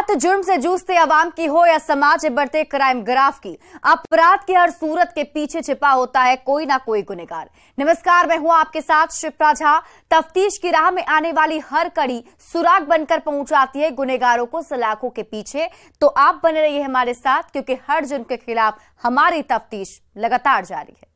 बात जुर्म से जूझते अवाम की हो या समाज में बढ़ते क्राइम ग्राफ की, अपराध की हर सूरत के पीछे छिपा होता है कोई ना कोई गुनहगार। नमस्कार, मैं हूं आपके साथ शिप्रा झा। तफ्तीश की राह में आने वाली हर कड़ी सुराग बनकर पहुंचाती है गुनहगारों को सलाखों के पीछे। तो आप बने रहिए हमारे साथ, क्योंकि हर जुर्म के खिलाफ हमारी तफ्तीश लगातार जारी है।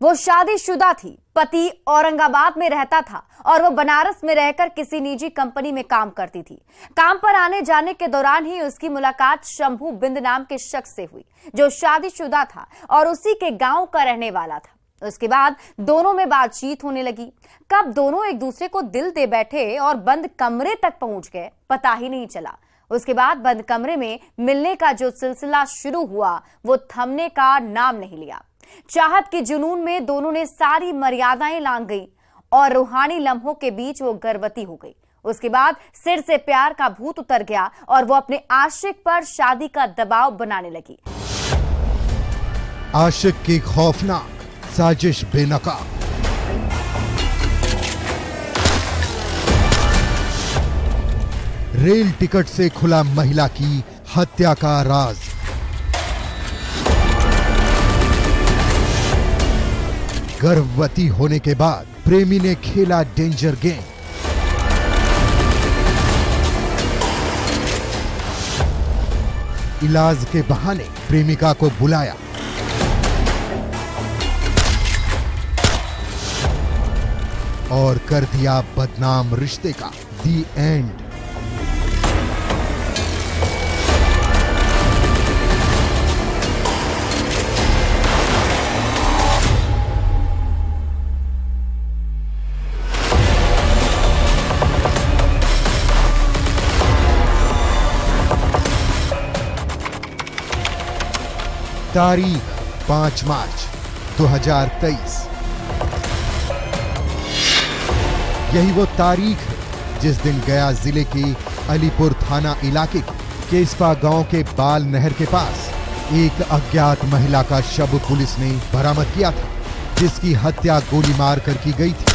वो शादीशुदा थी, पति औरंगाबाद में रहता था और वो बनारस में रहकर किसी निजी कंपनी में काम करती थी। काम पर आने जाने के दौरान ही उसकी मुलाकात शंभू बिंद नाम के शख्स से हुई, जो शादीशुदा था और उसी के गांव का रहने वाला था। उसके बाद दोनों में बातचीत होने लगी। कब दोनों एक दूसरे को दिल दे बैठे और बंद कमरे तक पहुंच गए, पता ही नहीं चला। उसके बाद बंद कमरे में मिलने का जो सिलसिला शुरू हुआ, वो थमने का नाम नहीं लिया। चाहत के जुनून में दोनों ने सारी मर्यादाएं लांघ गई और रूहानी लम्हों के बीच वो गर्भवती हो गई। उसके बाद सिर से प्यार का भूत उतर गया और वो अपने आशिक पर शादी का दबाव बनाने लगी। आशिक की खौफनाक साजिश बेनकाब। रेल टिकट से खुला महिला की हत्या का राज। गर्भवती होने के बाद प्रेमी ने खेला डेंजर गेम। इलाज के बहाने प्रेमिका को बुलाया। और कर दिया बदनाम रिश्ते का दी एंड। तारीख 5 मार्च 2023। यही वो तारीख है जिस दिन गया जिले के अलीपुर थाना इलाके के केसपा गांव के बाल नहर के पास एक अज्ञात महिला का शव पुलिस ने बरामद किया था, जिसकी हत्या गोली मारकर की गई थी।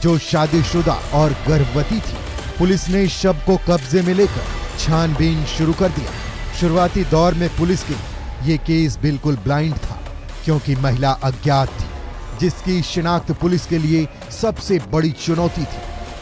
जो शादीशुदा और गर्भवती थी। पुलिस ने शव को कब्जे में लेकर छानबीन शुरू कर दिया। शुरुआती दौर में पुलिस के ये केस बिल्कुल ब्लाइंड था, क्योंकि महिला अज्ञात थी, जिसकी शिनाख्त पुलिस के लिए सबसे बड़ी चुनौती थी,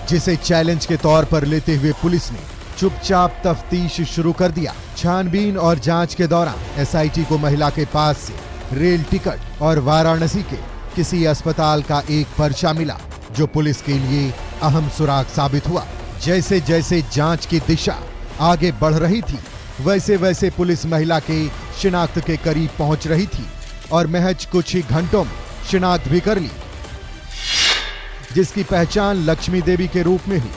जिसे चैलेंज के तौर पर लेते हुए पुलिस ने चुपचाप तफ्तीश शुरू कर दिया। छानबीन और जांच के दौरान एसआईटी को महिला के पास से रेल टिकट और वाराणसी के किसी अस्पताल का एक पर्चा मिला, जो पुलिस के लिए अहम सुराग साबित हुआ। जैसे जैसे जांच की दिशा आगे बढ़ रही थी, वैसे वैसे पुलिस महिला के शिनाख्त के करीब पहुंच रही थी और महज कुछ ही घंटों में शिनाख्त भी कर ली, जिसकी पहचान लक्ष्मी देवी के रूप में हुई।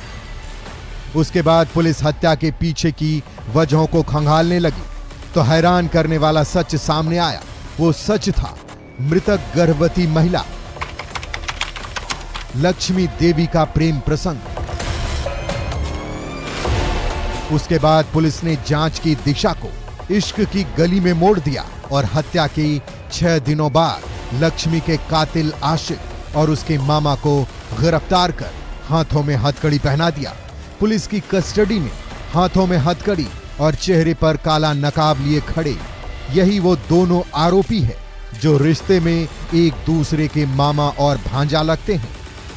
उसके बाद पुलिस हत्या के पीछे की वजहों को खंगालने लगी, तो हैरान करने वाला सच सामने आया। वो सच था मृतक गर्भवती महिला लक्ष्मी देवी का प्रेम प्रसंग। उसके बाद पुलिस ने जांच की दिशा को इश्क की गली में मोड़ दिया और हत्या के 6 दिनों बाद लक्ष्मी के कातिल आशिक और उसके मामा को गिरफ्तार कर हाथों में हथकड़ी पहना दिया। पुलिस की कस्टडी में हाथों में हथकड़ी और चेहरे पर काला नकाब लिए खड़े यही वो दोनों आरोपी है, जो रिश्ते में एक दूसरे के मामा और भांजा लगते हैं,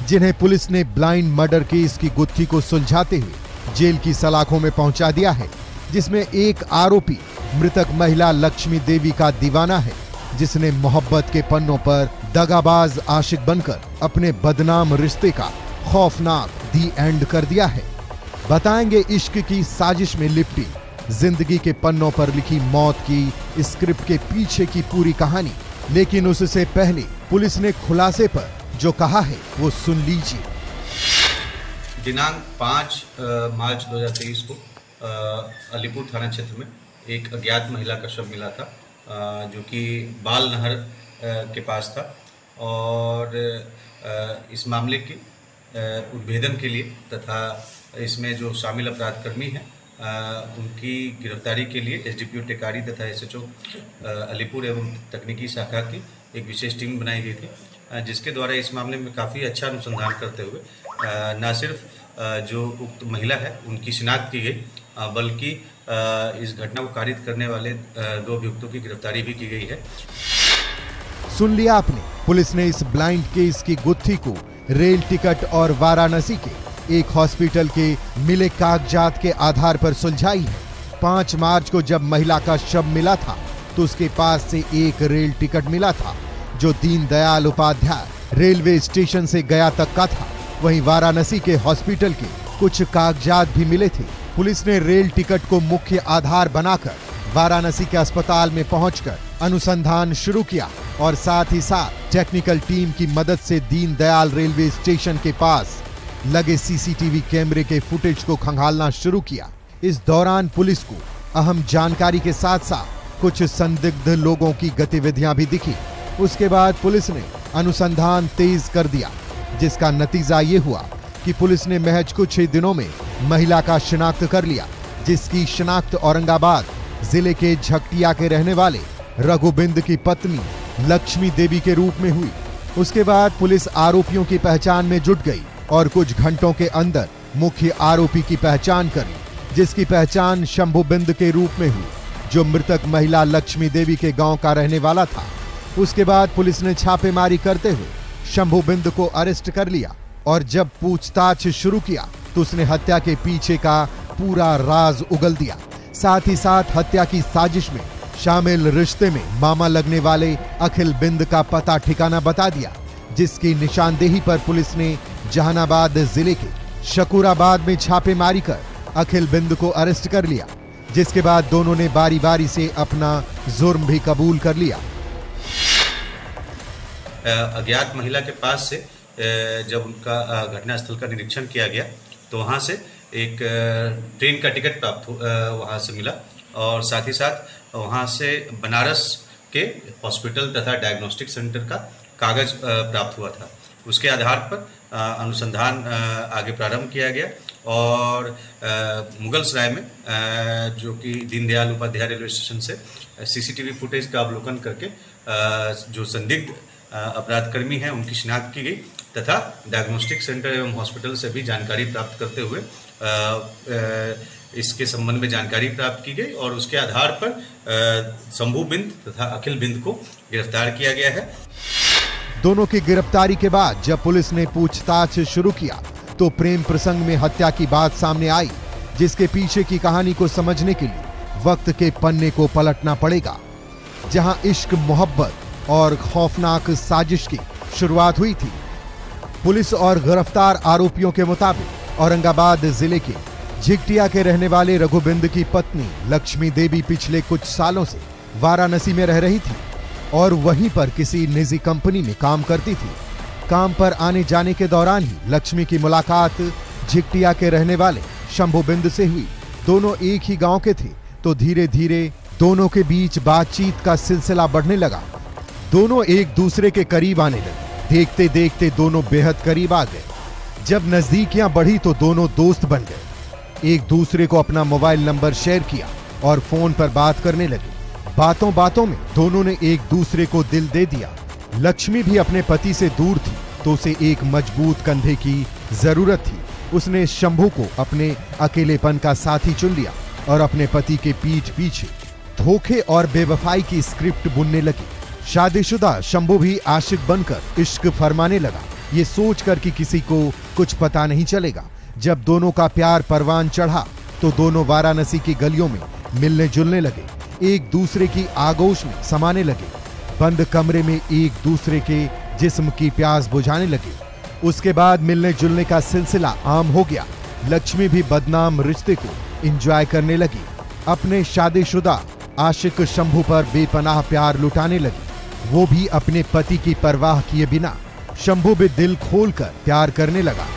जिन्हें पुलिस ने ब्लाइंड मर्डर केस की गुत्थी को सुलझाते हुए जेल की सलाखों में पहुंचा दिया है, जिसमें एक आरोपी मृतक महिला लक्ष्मी देवी का दीवाना है, जिसने मोहब्बत के पन्नों पर दगाबाज आशिक बनकर अपने बदनाम रिश्ते का खौफनाक दी एंड कर दिया है। बताएंगे इश्क की साजिश में लिपटी जिंदगी के पन्नों पर लिखी मौत की स्क्रिप्ट के पीछे की पूरी कहानी। लेकिन उससे पहले पुलिस ने खुलासे पर जो कहा है वो सुन लीजिए। दिनांक 5 मार्च 2023 को अलीपुर थाना क्षेत्र में एक अज्ञात महिला का शव मिला था, जो कि बाल नहर के पास था। और इस मामले के उद्भेदन के लिए तथा इसमें जो शामिल अपराधकर्मी हैं उनकी गिरफ्तारी के लिए एसडीपीओ टेकारी तथा एसएचओ अलीपुर एवं तकनीकी शाखा की एक विशेष टीम बनाई गई थी। जिसके द्वारा इस मामले में काफ़ी अच्छा अनुसंधान करते हुए न सिर्फ जो उक्त महिला है उनकी शिनाख्त की गई, बल्कि इस घटना को कारित करने वाले 2 अभियुक्तों की गिरफ्तारी भी की गई है। सुन लिया आपने, पुलिस ने इस ब्लाइंड केस की गुत्थी को रेल टिकट और वाराणसी के एक हॉस्पिटल के मिले कागजात के आधार पर सुलझाई है। 5 मार्च को जब महिला का शव मिला था तो उसके पास से एक रेल टिकट मिला था जो दीनदयाल उपाध्याय रेलवे स्टेशन से गया तक का था। वहीं वाराणसी के हॉस्पिटल के कुछ कागजात भी मिले थे। पुलिस ने रेल टिकट को मुख्य आधार बनाकर वाराणसी के अस्पताल में पहुंचकर अनुसंधान शुरू किया और साथ ही साथ टेक्निकल टीम की मदद से दीनदयाल रेलवे स्टेशन के पास लगे सीसीटीवी कैमरे के फुटेज को खंगालना शुरू किया। इस दौरान पुलिस को अहम जानकारी के साथ साथ कुछ संदिग्ध लोगों की गतिविधियां भी दिखी। उसके बाद पुलिस ने अनुसंधान तेज कर दिया, जिसका नतीजा ये हुआ कि पुलिस ने महज कुछ ही दिनों में महिला का शिनाख्त कर लिया, जिसकी शिनाख्त औरंगाबाद जिले के झकटिया के रहने वाले रघुबिंद की पत्नी लक्ष्मी देवी के रूप में हुई। उसके बाद पुलिस आरोपियों की पहचान में जुट गई और कुछ घंटों के अंदर मुख्य आरोपी की पहचान करी, जिसकी पहचान शंभुबिंद के रूप में हुई, जो मृतक महिला लक्ष्मी देवी के गांव का रहने वाला था। उसके बाद पुलिस ने छापेमारी करते हुए शंभुबिंद को अरेस्ट कर लिया और जब पूछताछ शुरू किया तो उसने हत्या के पीछे का पूरा राज उगल दिया। साथ ही साथ हत्या की साजिश में शामिल रिश्ते में मामा लगने वाले अखिल बिंद का पता ठिकाना बता दिया, जिसकी निशानदेही पर पुलिस ने जहानाबाद जिले के शकूराबाद में छापेमारी कर अखिल बिंद को अरेस्ट कर लिया, जिसके बाद दोनों ने बारी बारी से अपना जुर्म भी कबूल कर लिया। अज्ञात महिला के पास से जब उनका घटनास्थल का निरीक्षण किया गया तो वहां से एक ट्रेन का टिकट प्राप्त वहां से मिला और साथ ही साथ वहां से बनारस के हॉस्पिटल तथा डायग्नोस्टिक सेंटर का कागज प्राप्त हुआ था। उसके आधार पर अनुसंधान आगे प्रारंभ किया गया और मुगलसराय में जो कि दीनदयाल उपाध्याय रेलवे स्टेशन से सीसीटीवी फुटेज का अवलोकन करके जो संदिग्ध अपराधकर्मी हैं उनकी शिनाख्त की गई तथा डायग्नोस्टिक सेंटर एवं हॉस्पिटल से भी जानकारी प्राप्त करते हुए इसके संबंध में जानकारी प्राप्त की गई और उसके आधार पर शंभुबिंद तथा अखिल बिंद को गिरफ्तार किया गया है। दोनों की गिरफ्तारी के बाद जब पुलिस ने पूछताछ शुरू किया तो प्रेम प्रसंग में हत्या की बात सामने आई, जिसके पीछे की कहानी को समझने के लिए वक्त के पन्ने को पलटना पड़ेगा, जहां इश्क, मोहब्बत और खौफनाक साजिश की शुरुआत हुई थी। पुलिस और गिरफ्तार आरोपियों के मुताबिक औरंगाबाद जिले के झिकटिया के रहने वाले रघुबिंद की पत्नी लक्ष्मी देवी पिछले कुछ सालों से वाराणसी में रह रही थी और वहीं पर किसी निजी कंपनी में काम करती थी। काम पर आने जाने के दौरान ही लक्ष्मी की मुलाकात झिकटिया के रहने वाले शंभुबिंद से हुई। दोनों एक ही गांव के थे तो धीरे धीरे दोनों के बीच बातचीत का सिलसिला बढ़ने लगा। दोनों एक दूसरे के करीब आने लगे। देखते देखते दोनों बेहद करीब आ गए। जब नजदीकियां बढ़ी तो दोनों दोस्त बन गए। एक दूसरे को अपना मोबाइल नंबर शेयर किया और फोन पर बात करने लगे। बातों बातों में दोनों ने एक दूसरे को दिल दे दिया। लक्ष्मी भी अपने पति से दूर थी तो उसे एक मजबूत कंधे की जरूरत थी। उसने शंभू को अपने अकेलेपन का साथी चुन लिया और अपने पति के पीठ पीछे धोखे और बेवफाई की स्क्रिप्ट बुनने लगी। शादीशुदा शंभू भी आशिक बनकर इश्क फरमाने लगा, ये सोचकर कि किसी को कुछ पता नहीं चलेगा। जब दोनों का प्यार परवान चढ़ा तो दोनों वाराणसी की गलियों में मिलने जुलने लगे, एक दूसरे की आगोश में समाने लगे, बंद कमरे में एक दूसरे के जिस्म की प्यास बुझाने लगे। उसके बाद मिलने जुलने का सिलसिला आम हो गया। लक्ष्मी भी बदनाम रिश्ते को एंजॉय करने लगी। अपने शादीशुदा आशिक शंभू पर बेपनाह प्यार लुटाने लगी, वो भी अपने पति की परवाह किए बिना। शंभू भी दिल खोलकर प्यार करने लगा।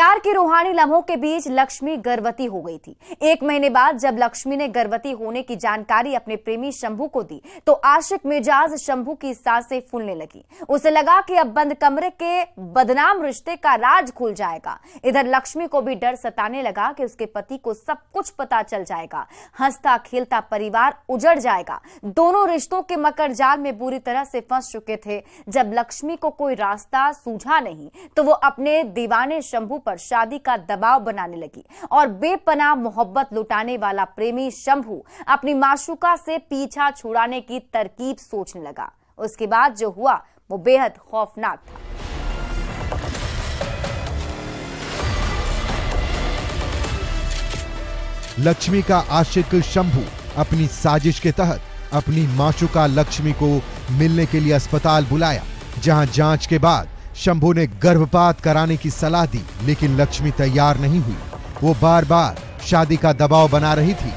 प्यार के रूहानी लम्हों के बीच लक्ष्मी गर्भवती हो गई थी। 1 महीने बाद जब लक्ष्मी ने गर्भवती होने की जानकारी अपने प्रेमी शंभू को दी तो आशिक मिजाज शंभू की सांसें फूलने लगी। उसे लगा कि अब बंद कमरे के बदनाम रिश्ते का राज खुल जाएगा। इधर लक्ष्मी को भी डर सताने लगा कि उसके पति को सब कुछ पता चल जाएगा, हंसता खेलता परिवार उजड़ जाएगा। दोनों रिश्तों के मकर जाल में बुरी तरह से फंस चुके थे। जब लक्ष्मी को कोई रास्ता सूझा नहीं तो वो अपने दीवाने शंभू पर शादी का दबाव बनाने लगी और बेपनाह मोहब्बत लुटाने वाला प्रेमी शंभू अपनी माशूका से पीछा छुड़ाने की तरकीब सोचने लगा। उसके बाद जो हुआ वो बेहद खौफनाक था। लक्ष्मी का आशिक शंभू अपनी साजिश के तहत अपनी माशूका लक्ष्मी को मिलने के लिए अस्पताल बुलाया, जहां जांच के बाद शंभू ने गर्भपात कराने की सलाह दी, लेकिन लक्ष्मी तैयार नहीं हुई। वो बार बार शादी का दबाव बना रही थी,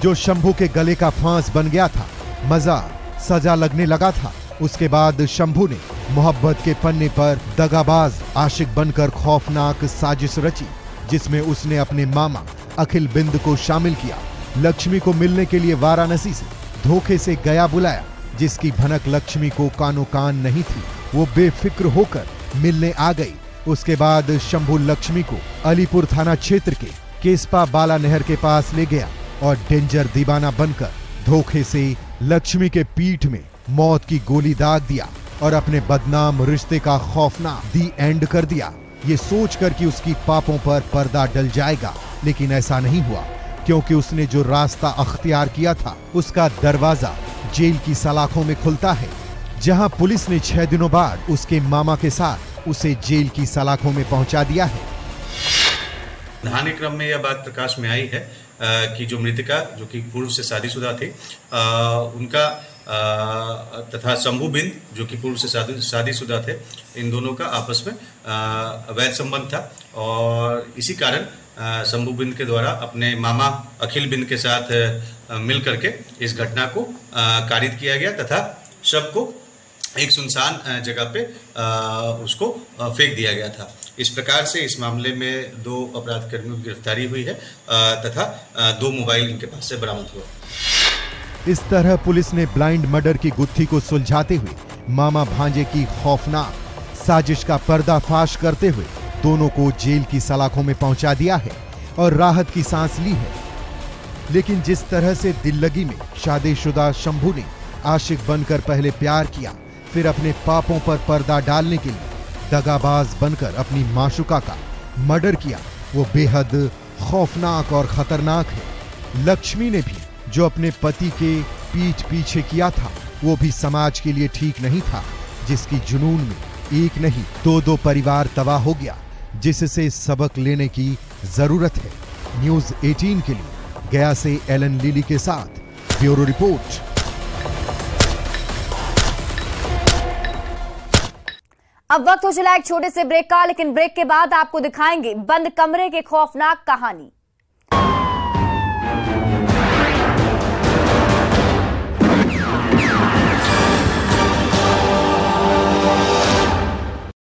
जो शंभू के गले का फांस बन गया था। मजा सजा लगने लगा था। उसके बाद शंभू ने मोहब्बत के पन्ने पर दगाबाज आशिक बनकर खौफनाक साजिश रची, जिसमें उसने अपने मामा अखिल बिंद को शामिल किया। लक्ष्मी को मिलने के लिए वाराणसी से धोखे से गया बुलाया, जिसकी भनक लक्ष्मी को कानो कान नहीं थी। वो बेफिक्र होकर मिलने आ गई। उसके बाद शंभू लक्ष्मी को अलीपुर थाना क्षेत्र के केसपा बाला नहर के पास ले गया और डेंजर दीवाना बनकर धोखे से लक्ष्मी के पीठ में मौत की गोली दाग दिया और अपने बदनाम रिश्ते का खौफनाक दी एंड कर दिया, ये सोचकर कि उसकी पापों पर पर्दा डल जाएगा। लेकिन ऐसा नहीं हुआ, क्योंकि उसने जो रास्ता अख्तियार किया था उसका दरवाजा जेल की सलाखों में खुलता है, जहां पुलिस ने 6 दिनों बाद उसके मामा के साथ उसे जेल की सलाखों में पहुंचा दिया है। धानी क्रम में यह बात प्रकाश में आई है कि जो मृतका, जो कि पूर्व से शादीशुदा थे, उनका तथा शंभू बिंद, जो कि पूर्व से शादीशुदा थे, इन दोनों का आपस में अवैध संबंध था और इसी कारण शंभू बिंद के द्वारा अपने मामा अखिल बिंद के साथ मिल करके इस घटना को कारित किया गया तथा शव को एक सुनसान जगह पे उसको फेंक दिया गया था। इस प्रकार से इस मामले में 2 अपराध कर्मियों की गिरफ्तारी हुई है तथा 2 मोबाइल इनके पास से बरामद हुआ। इस तरह पुलिस ने ब्लाइंड मर्डर की गुत्थी को सुलझाते हुए मामा भांजे की खौफनाक साजिश का पर्दाफाश करते हुए दोनों को जेल की सलाखों में पहुंचा दिया है और राहत की सांस ली है। लेकिन जिस तरह से दिल्लगी में शादीशुदा शंभू ने आशिक बनकर पहले प्यार किया, फिर अपने पापों पर पर्दा डालने के लिए दगाबाज बनकर अपनी माशूका का मर्डर किया, वो बेहद खौफनाक और खतरनाक है। लक्ष्मी ने भी जो अपने पति के पीठ पीछे किया था, वो भी समाज के लिए ठीक नहीं था, जिसकी जुनून में 1 नहीं 2 परिवार तबाह हो गया, जिससे सबक लेने की जरूरत है। न्यूज़ 18 के लिए गया से एलन लिली के साथ ब्यूरो रिपोर्ट। अब वक्त हो चला एक छोटे से ब्रेक का, लेकिन ब्रेक के बाद आपको दिखाएंगे बंद कमरे की खौफनाक कहानी।